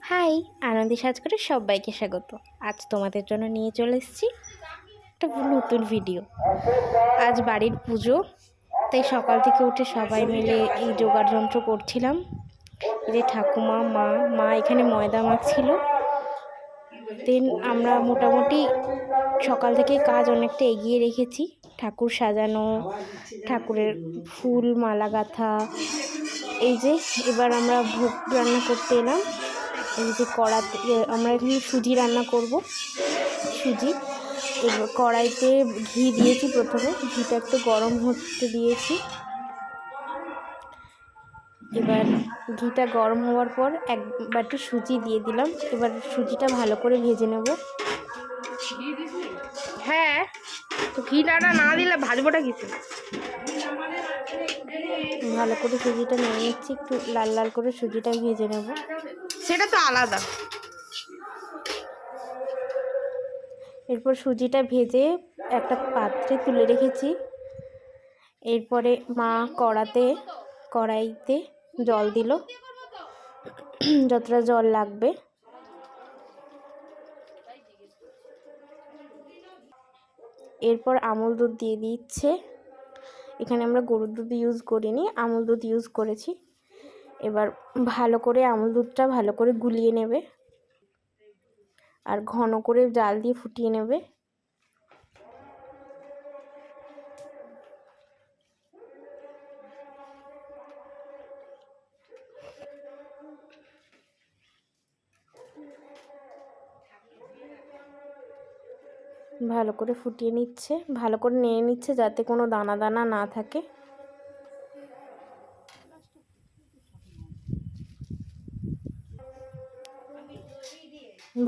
High, আনন্দে সাজ করে সবাইকে স্বাগত। আজ তোমাদের জন্য নিয়ে চলে এসেছি একটা নতুন ভিডিও। আজ বাড়ির পুজো, তাই সকাল থেকে উঠে সবাই মিলে এই জোগাড় যন্ত্র করছিলাম। এই যে ঠাকুমা, মা এখানে ময়দা মাখছিল। দেন আমরা মোটামুটি সকাল থেকে কাজ অনেকটা এগিয়ে রেখেছি। ঠাকুর সাজানো, ঠাকুরের ফুল মালা গাঁথা। এই যে এবার আমরা ভোগ রান্না করতে এলাম। এই যে কড়াতে আমরা এখানে সুজি রান্না করব। সুজি এবার কড়াইতে ঘি দিয়েছি, প্রথমে ঘিটা একটু গরম হতে দিয়েছি। এবার ঘিটা গরম হওয়ার পর একবার একটু সুজি দিয়ে দিলাম। এবার সুজিটা ভালো করে ভেজে নেব। হ্যাঁ, তো ঘিটা না দিলে ভাজবোটা কিছু। ভালো করে সুজিটা নিয়ে নিচ্ছি, একটু লাল লাল করে সুজিটা ভেজে নেব। সেটা তো আলাদা। এরপর সুজিটা ভেজে একটা পাত্রে তুলে রেখেছি। এরপরে মা কড়াইতে জল দিল, যতটা জল লাগবে। এরপর আমুল দুধ দিয়ে দিচ্ছে। এখানে আমরা গরুর দুধ ইউজ করিনি, আমুল দুধ ইউজ করেছি। এবার ভালো করে আমুল দুধটা ভালো করে গুলিয়ে নেবে আর ঘন করে জাল দিয়ে ফুটিয়ে নেবে। ভালো করে ফুটিয়ে নিচ্ছে, ভালো করে নেড়ে নিচ্ছে যাতে কোনো দানা দানা না থাকে।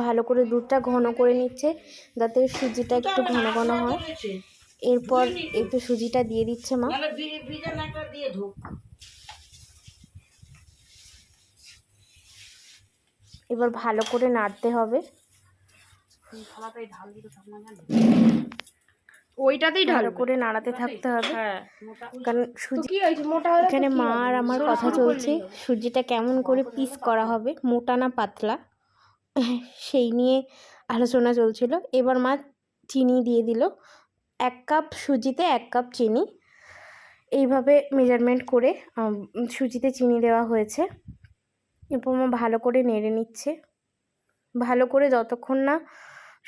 ভালো করে দুধটা ঘন করে নিচ্ছে যাতে সুজিটা একটু ঘন ঘন হয়। এরপর একটু সুজিটা দিয়ে দিচ্ছে মা। এবার ভালো করে নাড়তে হবে। ওইটাতেই ভালো করে নাড়াতে থাকতে হবে, কারণ সুজি মোটা এখানে মা আর আমার কথা চলছে সুজিটা কেমন করে পিস করা হবে, মোটা না পাতলা, সেই নিয়ে আলোচনা চলছিল। এবার মা চিনি দিয়ে দিল, 1 কাপ সুজিতে 1 কাপ চিনি, এইভাবে মেজারমেন্ট করে সুজিতে চিনি দেওয়া হয়েছে। এরপর মা ভালো করে নেড়ে নিচ্ছে, ভালো করে যতক্ষণ না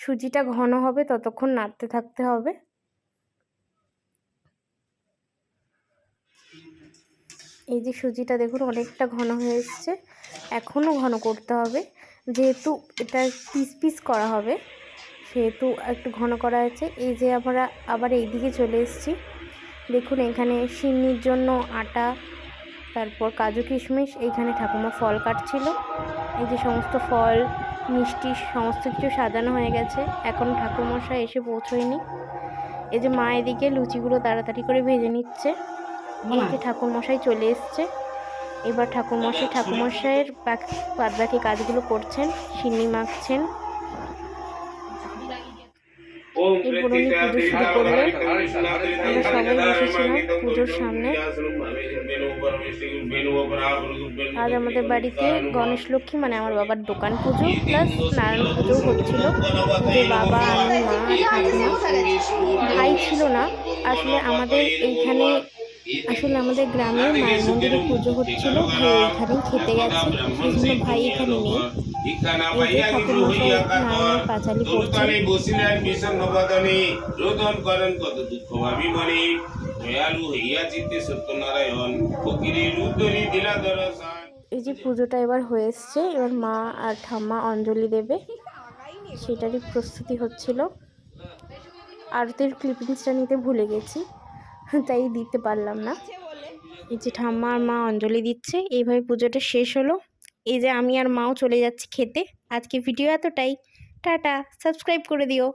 সুজিটা ঘন হবে ততক্ষণ নাড়তে থাকতে হবে। এই যে সুজিটা দেখুন অনেকটা ঘন হয়ে এসছে, এখনও ঘন করতে হবে, যেহেতু এটা পিস পিস করা হবে সেহেতু একটু ঘন করা আছে। এই যে আমরা আবার এই দিকে চলে এসেছি, দেখুন এখানে সিন্নির জন্য আটা, তারপর কাজু কিশমিশ, এইখানে ঠাকুমা ফল কাটছিল। এই যে সমস্ত ফল মিষ্টি সমস্ত কিছু সাজানো হয়ে গেছে, এখন ঠাকুরমশাই এসে পৌঁছয়নি। এই যে মা এদিকে লুচিগুলো তাড়াতাড়ি করে ভেজে নিচ্ছে। এই যে ঠাকুরমশাই চলে এসছে, এবার ঠাকুরমশাইয়ের বাদ বাকি কাজগুলো করছেন, সিন্নি মাখছেন। এরপর উনি পুজো শুরু করলেন। আমরা সবাই বসেছিলাম পুজোর সামনে। আজ আমাদের বাড়িতে গণেশ লক্ষ্মী মানে আমার বাবার দোকান পুজো প্লাস নারায়ণ পুজো হচ্ছিল। যে বাবা, আমি, মা, ঠাকুমা, ভাই ছিল না। আসলে আমাদের গ্রামে মায়ের মন্দিরে পুজো হচ্ছিল, ভাই ওইখানেই খেতে গেছে, সেই জন্য ভাই এখানে নেই। এই যে ঠাকুরমশাই নারায়ণের পাঁচালি পড়ছেন। এই যে পুজোটা এবার হয়ে এসছে, এবার মা আর ঠাম্মা অঞ্জলি দেবে, সেটারই প্রস্তুতি হচ্ছিল। আরতির ক্লিপিংসটা নিতে ভুলে গেছি, তাই দিতে পারলাম না। এই যে ঠাম্মা আর মা অঞ্জলি দিচ্ছে, এইভাবে পুজোটা শেষ হলো। এই যে আমি আর মাও চলে যাচ্ছি খেতে। আজকে ভিডিও এতটাই, টাটা, সাবস্ক্রাইব করে দিও।